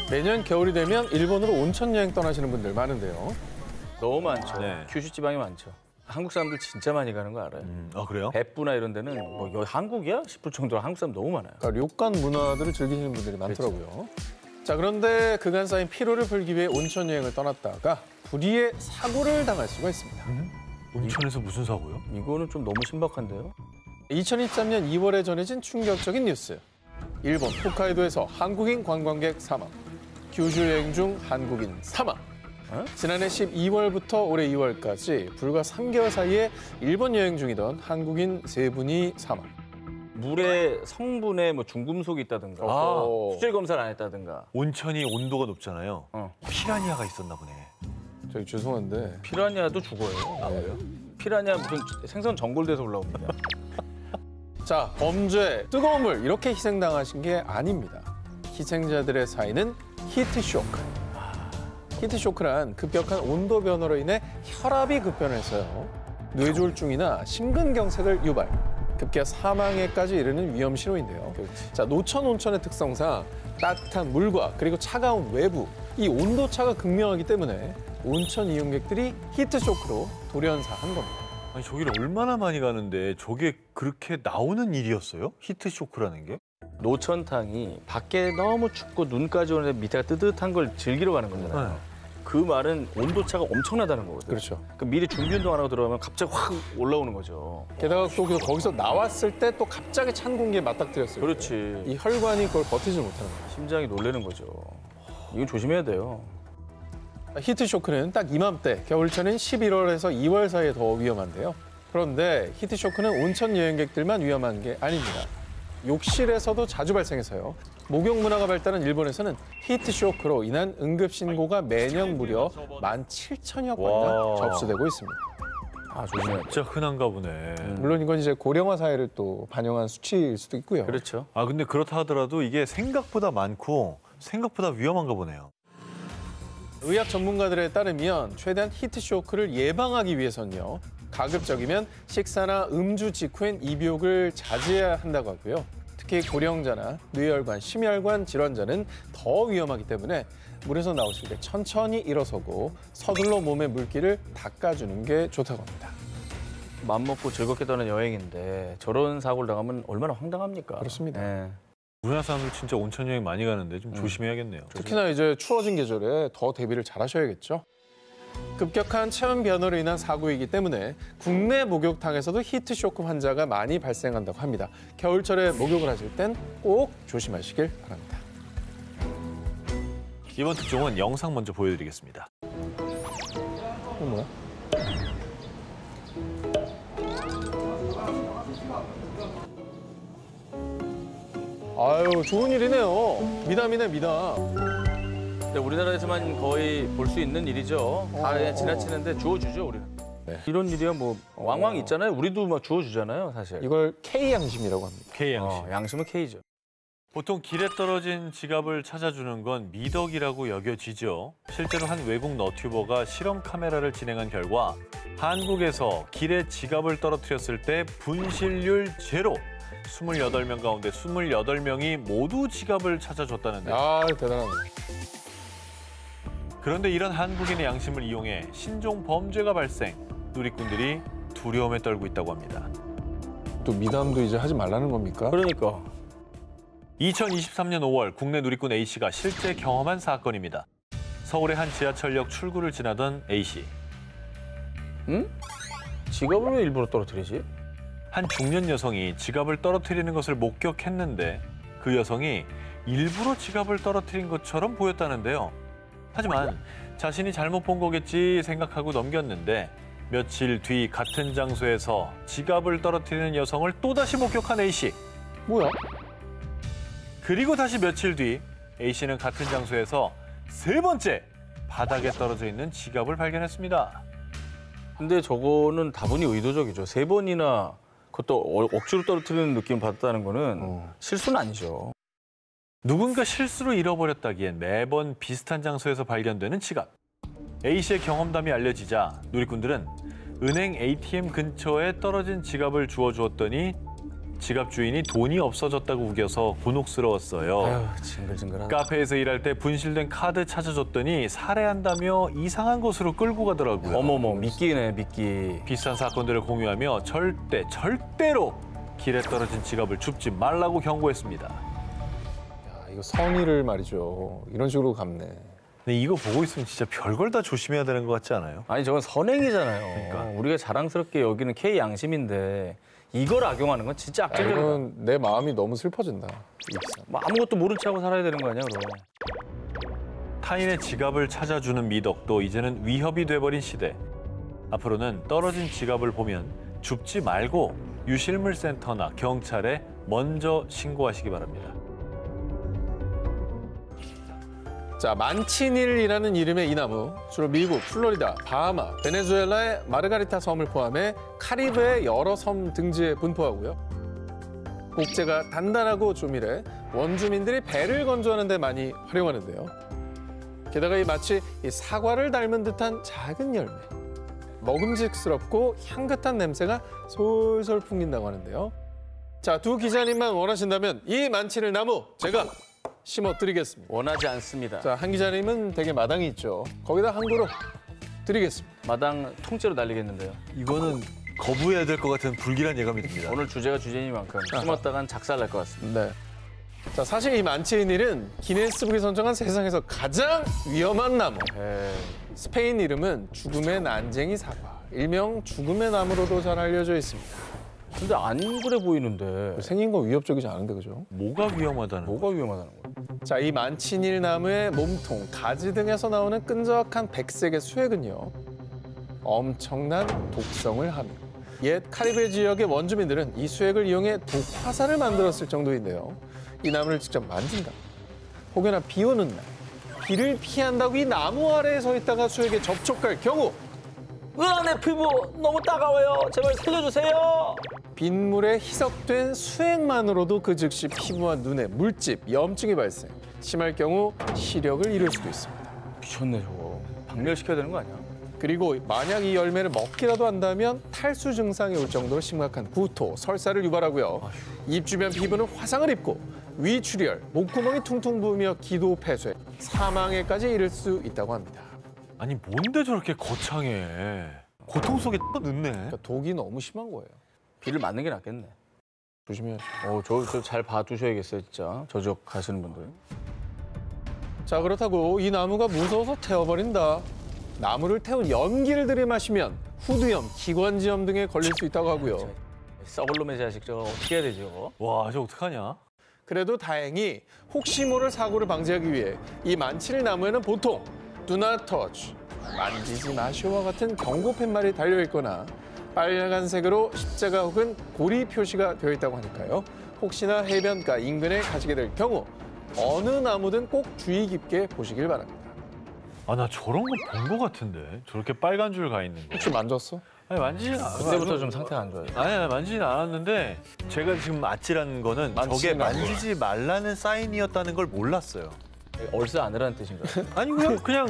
매년 겨울이 되면 일본으로 온천 여행 떠나시는 분들 많은데요. 너무 많죠. 네. 규슈 지방이 많죠. 한국 사람들 진짜 많이 가는 거 알아요? 아, 그래요? 백부나 이런 데는 뭐 여기 한국이야? 싶을 정도로 한국 사람 너무 많아요. 그러니까 료칸 문화들을 즐기시는 분들이 많더라고요. 자, 그런데 그간 쌓인 피로를 풀기 위해 온천 여행을 떠났다가 불의의 사고를 당할 수가 있습니다. 온천에서 무슨 사고요? 이거는 좀 너무 신박한데요? 2023년 2월에 전해진 충격적인 뉴스. 일본 홋카이도에서 한국인 관광객 사망. 규슈 여행 중 한국인 사망. 지난해 12월부터 올해 2월까지 불과 3개월 사이에 일본 여행 중이던 한국인 3분이 사망. 물에 성분에 뭐 중금속이 있다든가 수질 검사를 안 했다든가. 온천이 온도가 높잖아요. 어. 피라니아가 있었나 보네. 저희 죄송한데 피라냐도 죽어요. 아, 그래요? 피라냐 무슨 생선 전골돼서 올라옵니다. 자, 범죄, 뜨거운 물 이렇게 희생당하신 게 아닙니다. 희생자들의 사인은 히트쇼크. 히트쇼크란 급격한 온도 변화로 인해 혈압이 급변해서요. 뇌졸중이나 심근경색을 유발, 급기야 사망에까지 이르는 위험 신호인데요. 자, 노천 온천의 특성상 따뜻한 물과 그리고 차가운 외부, 이 온도차가 극명하기 때문에 온천 이용객들이 히트쇼크로 돌연사한 겁니다. 아니, 저기를 얼마나 많이 가는데 저게 그렇게 나오는 일이었어요? 히트쇼크라는 게? 노천탕이 밖에 너무 춥고 눈까지 오는데 밑에가 뜨뜻한 걸 즐기러 가는 거잖아요. 네. 그 말은 온도차가 엄청나다는 거거든요. 그렇죠. 그 미리 준비 운동하라고 들어가면 갑자기 확 올라오는 거죠. 게다가 또 거기서 나왔을 때 또 갑자기 찬 공기에 맞닥뜨렸어요. 그렇지. 이 혈관이 그걸 버티지 못하는 거예요. 심장이 놀라는 거죠. 이건 조심해야 돼요. 히트쇼크는 딱 이맘때, 겨울철인 11월에서 2월 사이에 더 위험한데요. 그런데 히트쇼크는 온천 여행객들만 위험한 게 아닙니다. 욕실에서도 자주 발생해서요. 목욕 문화가 발달한 일본에서는 히트쇼크로 인한 응급신고가 매년 무려 17,000여 건이나 접수되고 있습니다. 아, 조심해야 돼. 진짜 흔한가 보네. 물론 이건 이제 고령화 사회를 또 반영한 수치일 수도 있고요. 그렇죠. 아, 근데 그렇다 하더라도 이게 생각보다 많고 생각보다 위험한가 보네요. 의학 전문가들에 따르면 최대한 히트쇼크를 예방하기 위해서는요. 가급적이면 식사나 음주 직후엔 입욕을 자제해야 한다고 하고요. 특히 고령자나 뇌혈관, 심혈관 질환자는 더 위험하기 때문에 물에서 나오실 때 천천히 일어서고 서둘러 몸의 물기를 닦아주는 게 좋다고 합니다. 맘 먹고 즐겁게 떠난 여행인데 저런 사고를 당하면 얼마나 황당합니까? 그렇습니다. 네. 우리나라 사람들 진짜 온천 여행 많이 가는데 좀 조심해야겠네요. 특히나 이제 추워진 계절에 더 대비를 잘 하셔야겠죠. 급격한 체온 변화로 인한 사고이기 때문에 국내 목욕탕에서도 히트쇼크 환자가 많이 발생한다고 합니다. 겨울철에 목욕을 하실 땐 꼭 조심하시길 바랍니다. 이번 특종은 영상 먼저 보여드리겠습니다. 이거 뭐야? 아유, 좋은 일이네요. 미담이네, 미담. 근데 우리나라에서만 거의 볼 수 있는 일이죠. 다 그냥 지나치는데 주워주죠, 우리는. 네. 이런 일이야 뭐 왕왕 있잖아요. 우리도 막 주워주잖아요, 사실. 이걸 K양심이라고 합니다. K양심. 양심은 K죠. 보통 길에 떨어진 지갑을 찾아주는 건 미덕이라고 여겨지죠. 실제로 한 외국 너튜버가 실험 카메라를 진행한 결과 한국에서 길에 지갑을 떨어뜨렸을 때 분실률 제로. 28명 가운데 28명이 모두 지갑을 찾아줬다는데. 아, 대단하네. 그런데 이런 한국인의 양심을 이용해 신종 범죄가 발생. 누리꾼들이 두려움에 떨고 있다고 합니다. 또 미담도 이제 하지 말라는 겁니까? 그러니까. 2023년 5월 국내 누리꾼 A씨가 실제 경험한 사건입니다. 서울의 한 지하철역 출구를 지나던 A씨. 응? 지갑을 왜 일부러 떨어뜨리지? 한 중년 여성이 지갑을 떨어뜨리는 것을 목격했는데 그 여성이 일부러 지갑을 떨어뜨린 것처럼 보였다는데요. 하지만 자신이 잘못 본 거겠지 생각하고 넘겼는데 며칠 뒤 같은 장소에서 지갑을 떨어뜨리는 여성을 또다시 목격한 A씨. 뭐야? 그리고 다시 며칠 뒤 A씨는 같은 장소에서 세 번째 바닥에 떨어져 있는 지갑을 발견했습니다. 근데 저거는 다분히 의도적이죠. 3번이나 그것도 억지로 떨어뜨리는 느낌 받았다는 거는 실수는 아니죠. 누군가 실수로 잃어버렸다기엔 매번 비슷한 장소에서 발견되는 지갑. A씨의 경험담이 알려지자 누리꾼들은 은행 ATM 근처에 떨어진 지갑을 주워주었더니 지갑 주인이 돈이 없어졌다고 우겨서 곤혹스러웠어요. 아유, 징글징글하다. 카페에서 일할 때 분실된 카드 찾아줬더니 살해한다며 이상한 곳으로 끌고 가더라고요. 어머머, 미끼네, 미끼. 비슷한 사건들을 공유하며 절대로 길에 떨어진 지갑을 줍지 말라고 경고했습니다. 야, 이거 선의를 말이죠. 이런 식으로 갚네. 근데 이거 보고 있으면 진짜 별걸 다 조심해야 되는 것 같지 않아요? 아니, 저건 선행이잖아요. 그러니까. 우리가 자랑스럽게 여기는 K 양심인데 이걸 악용하는 건 진짜 야, 악질적이다. 이건 내 마음이 너무 슬퍼진다. 이익상. 뭐 아무것도 모른 체 하고 살아야 되는 거 아니야, 그럼. 타인의 지갑을 찾아주는 미덕도 이제는 위협이 돼버린 시대. 앞으로는 떨어진 지갑을 보면 줍지 말고 유실물센터나 경찰에 먼저 신고하시기 바랍니다. 자, 만치닐이라는 이름의 이 나무, 주로 미국, 플로리다, 바하마, 베네수엘라의 마르가리타 섬을 포함해 카리브해 여러 섬 등지에 분포하고요. 목재가 단단하고 조밀해 원주민들이 배를 건조하는 데 많이 활용하는데요. 게다가 이 마치 이 사과를 닮은 듯한 작은 열매. 먹음직스럽고 향긋한 냄새가 솔솔 풍긴다고 하는데요. 자, 두 기자님만 원하신다면 이 만치닐 나무 제가 심어드리겠습니다. 원하지 않습니다. 자, 한 기자님은 되게 마당이 있죠. 거기다 한 그루 드리겠습니다. 마당 통째로 날리겠는데요. 이거는 거부해야 될 것 같은 불길한 예감이 듭니다. 오늘 주제가 주제니만큼 심었다간 작살날 것 같습니다. 네. 자, 사실 이 만치닐은 기네스북에 선정한 세상에서 가장 위험한 나무. 스페인 이름은 죽음의 난쟁이 사과, 일명 죽음의 나무로도 잘 알려져 있습니다. 근데 안 그래 보이는데 생긴 건 위협적이지 않은데, 그죠? 뭐가 위험하다는 거예요? 뭐가 위험하다는 거야? 자, 이 만치닐 나무의 몸통, 가지 등에서 나오는 끈적한 백색의 수액은요, 엄청난 독성을 하며 옛 카리브해 지역의 원주민들은 이 수액을 이용해 독화살을 만들었을 정도인데요. 이 나무를 직접 만진다. 혹여나 비 오는 날, 비를 피한다고 이 나무 아래에 서 있다가 수액에 접촉할 경우 으아, 내 피부 너무 따가워요. 제발 살려주세요. 빗물에 희석된 수액만으로도 그 즉시 피부와 눈에 물집, 염증이 발생. 심할 경우 시력을 잃을 수도 있습니다. 미쳤네, 저거. 박멸시켜야 되는 거 아니야? 그리고 만약 이 열매를 먹기라도 한다면 탈수 증상이 올 정도로 심각한 구토, 설사를 유발하고요. 입 주변 피부는 화상을 입고 위출혈, 목구멍이 퉁퉁 부으며 기도 폐쇄, 사망에까지 이를 수 있다고 합니다. 아니 뭔데 저렇게 거창해. 고통 속에 넣네. 그러니까 독이 너무 심한 거예요. 비를 맞는 게 낫겠네. 조심해야죠. 저 잘 봐두셔야겠어요, 진짜. 저쪽 가시는 분들. 자, 그렇다고 이 나무가 무서워서 태워버린다. 나무를 태운 연기를 들이마시면 후두염, 기관지염 등에 걸릴 수 있다고 하고요. 썩을 놈의 자식, 저거 어떻게 해야 되죠? 와, 저 어떡하냐? 그래도 다행히 혹시 모를 사고를 방지하기 위해 이 만치닐 나무에는 보통 Do not touch, 만지지 마시오와 같은 경고 팻말이 달려있거나 빨간색으로 십자가 혹은 고리 표시가 되어 있다고 하니까요. 혹시나 해변가 인근에 가시게 될 경우 어느 나무든 꼭 주의 깊게 보시길 바랍니다. 아, 나 저런 거 본 거 같은데. 저렇게 빨간 줄 가 있는 거. 혹시 만졌어? 아니, 만지진 않았어. 그때부터 좀 상태가 안 좋아요. 아니, 만지진 않았는데 제가 지금 아찔한 거는 저게 만지진 않고요. 만지지 말라는 사인이었다는 걸 몰랐어요. 얼싸 안으라는 뜻인가요? 아니 그냥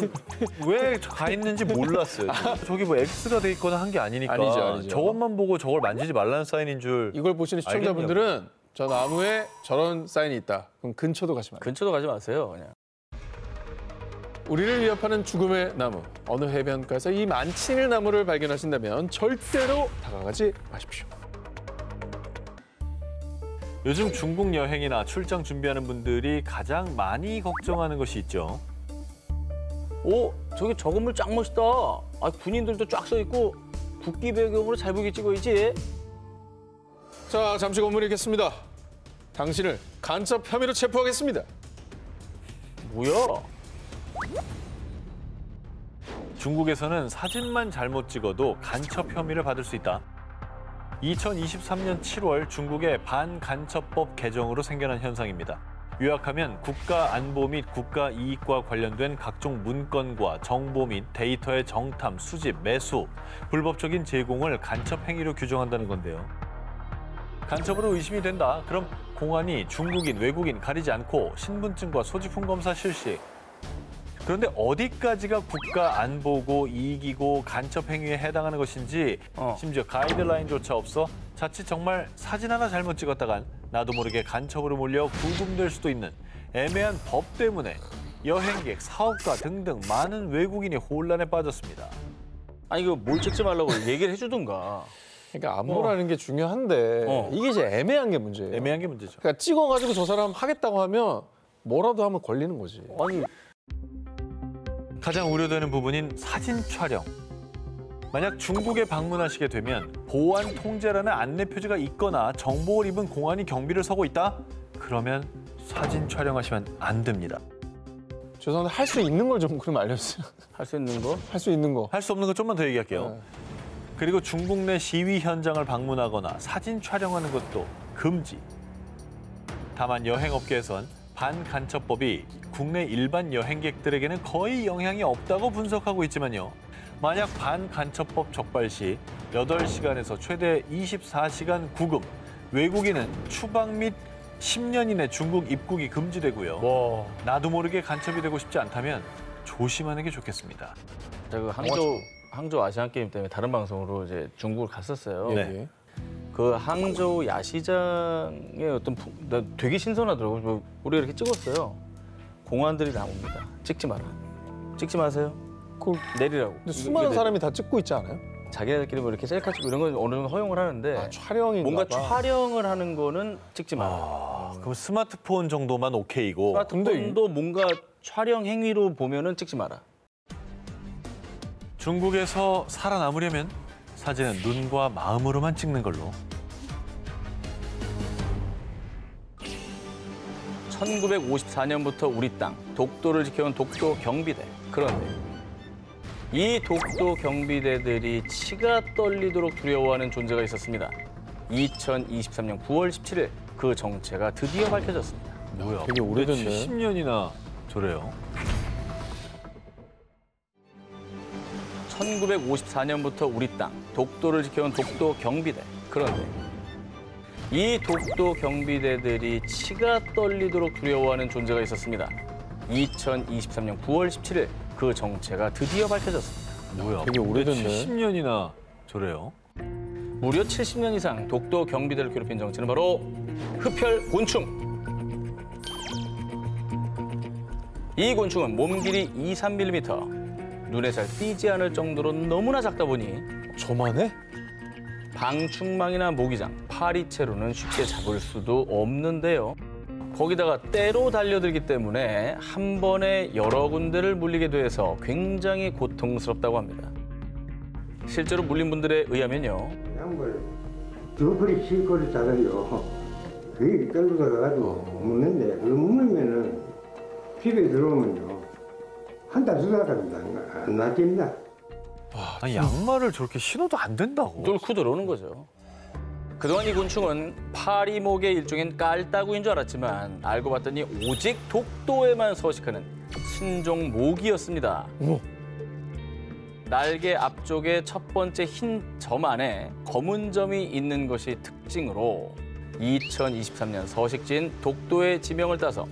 왜 가 있는지 몰랐어요. 저기 뭐 X가 돼 있거나 한 게 아니니까. 아니죠. 저것만 보고 저걸 만지지 말라는 사인인 줄. 이걸 보시는 시청자분들은 저 나무에 저런 사인이 있다. 그럼 근처도 가시면 안 돼요. 근처도 가지 마세요, 그냥. 우리를 위협하는 죽음의 나무, 어느 해변가에서 이 만치닐 나무를 발견하신다면 절대로 다가가지 마십시오. 요즘 중국 여행이나 출장 준비하는 분들이 가장 많이 걱정하는 것이 있죠. 오, 저기 저 건물 짱 멋있다. 아, 군인들도 쫙 서 있고 국기 배경으로 잘 보이게 찍어야지. 자, 잠시 건물이겠습니다. 당신을 간첩 혐의로 체포하겠습니다. 뭐야? 중국에서는 사진만 잘못 찍어도 간첩 혐의를 받을 수 있다. 2023년 7월 중국의 반간첩법 개정으로 생겨난 현상입니다. 요약하면 국가 안보 및 국가 이익과 관련된 각종 문건과 정보 및 데이터의 정탐, 수집, 매수, 불법적인 제공을 간첩 행위로 규정한다는 건데요. 간첩으로 의심이 된다. 그럼 공안이 중국인, 외국인 가리지 않고 신분증과 소지품 검사 실시. 그런데 어디까지가 국가 안보고 이익이고 간첩 행위에 해당하는 것인지 심지어 가이드라인조차 없어 자칫 정말 사진 하나 잘못 찍었다간 나도 모르게 간첩으로 몰려 구금될 수도 있는 애매한 법 때문에 여행객, 사업가 등등 많은 외국인이 혼란에 빠졌습니다. 아니 이거 뭘 찍지 말라고 얘기를 해주든가. 그러니까 안보라는 게 중요한데 이게 이제 애매한 게 문제예요. 애매한 게 문제죠. 그러니까 찍어가지고 저 사람 하겠다고 하면 뭐라도 하면 걸리는 거지. 아니 가장 우려되는 부분인 사진 촬영. 만약 중국에 방문하시게 되면 보안 통제라는 안내 표지가 있거나 정복을 입은 공안이 경비를 서고 있다? 그러면 사진 촬영하시면 안 됩니다. 죄송한데 할 수 있는 걸 좀 그럼 알려주세요. 할 수 있는 거? 할 수 있는 거. 할 수 없는 거 좀만 더 얘기할게요. 네. 그리고 중국 내 시위 현장을 방문하거나 사진 촬영하는 것도 금지. 다만 여행업계에선 반간첩법이 국내 일반 여행객들에게는 거의 영향이 없다고 분석하고 있지만요. 만약 반간첩법 적발 시 8시간에서 최대 24시간 구금, 외국인은 추방 및 10년 이내 중국 입국이 금지되고요. 와. 나도 모르게 간첩이 되고 싶지 않다면 조심하는 게 좋겠습니다. 제가 항저우 아시안 게임 때문에 다른 방송으로 이제 중국을 갔었어요. 네. 그 항저우 야시장의 나 되게 신선하더라고요. 우리가 이렇게 찍었어요. 공안들이 나옵니다. 찍지 마라. 찍지 마세요. 그 내리라고. 근데 수많은 사람이 다 찍고 있지 않아요? 자기네들끼리 뭐 이렇게 셀카 찍고 이런 건 어느 정도 허용을 하는데 아, 촬영인가 뭔가 봐. 촬영을 하는 거는 찍지 마라. 그럼 스마트폰 정도만 오케이고. 스마트폰도 뭔가 촬영 행위로 보면은 찍지 마라. 중국에서 살아남으려면 사진은 눈과 마음으로만 찍는 걸로. 1954년부터 우리 땅 독도를 지켜온 독도 경비대. 그런데 이 독도 경비대들이 치가 떨리도록 두려워하는 존재가 있었습니다. 2023년 9월 17일 그 정체가 드디어 밝혀졌습니다. 뭐야? 되게 오래됐네. 70년이나 저래요. 1954년부터 우리 땅 독도를 지켜온 독도 경비대. 그런데 이 독도 경비대들이 치가 떨리도록 두려워하는 존재가 있었습니다. 2023년 9월 17일 그 정체가 드디어 밝혀졌습니다. 뭐야? 되게 오래됐네. 70년이나 저래요. 무려 70년 이상 독도 경비대를 괴롭힌 정체는 바로 흡혈 곤충. 이 곤충은 몸 길이 2~3mm, 눈에 잘 띄지 않을 정도로 너무나 작다 보니 저만해? 방충망이나 모기장, 파리채로는 쉽게 잡을 수도 없는데요. 거기다가 때로 달려들기 때문에 한 번에 여러 군데를 물리게 돼서 굉장히 고통스럽다고 합니다. 실제로 물린 분들에 의하면요. 양말 두 벌이 실거리 작아요. 그게 떨고 가가지고 묻는데 그 묻으면은 집에 들어오면요 한 달 두 달 갑니다. 안 낫집니다. 아니 양말을 저렇게 신어도 안 된다고? 뚫고 들어오는 거죠. 그동안 이 곤충은 파리목의 일종인 깔따구인 줄 알았지만 알고 봤더니 오직 독도에만 서식하는 신종 모기였습니다. 어머. 날개 앞쪽에 첫 번째 흰 점 안에 검은 점이 있는 것이 특징으로 2023년 서식지인 독도의 지명을 따서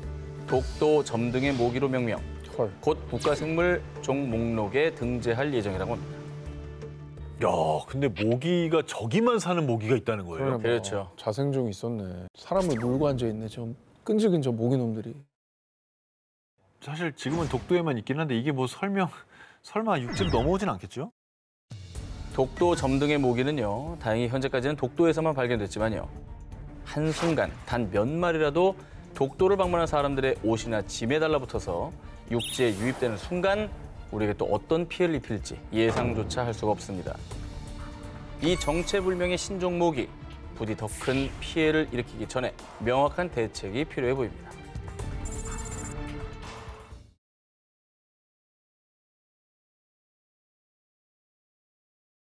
독도 점등의 모기로 명명, 헐. 곧 국가생물종 목록에 등재할 예정이라고 합니다. 야, 근데 모기가 저기만 사는 모기가 있다는 거예요? 그러네, 뭐. 그렇죠. 자생종이 있었네. 사람을 물고 앉아있네. 저 끈질긴 저 모기놈들이. 사실 지금은 독도에만 있긴 한데 이게 뭐 설마 육지로 넘어오진 않겠죠? 독도 점등의 모기는요, 다행히 현재까지는 독도에서만 발견됐지만요, 한순간 단 몇 마리라도 독도를 방문한 사람들의 옷이나 짐에 달라붙어서 육지에 유입되는 순간 우리에게 또 어떤 피해를 입힐지 예상조차 할 수가 없습니다. 이 정체불명의 신종 모기, 부디 더 큰 피해를 일으키기 전에 명확한 대책이 필요해 보입니다.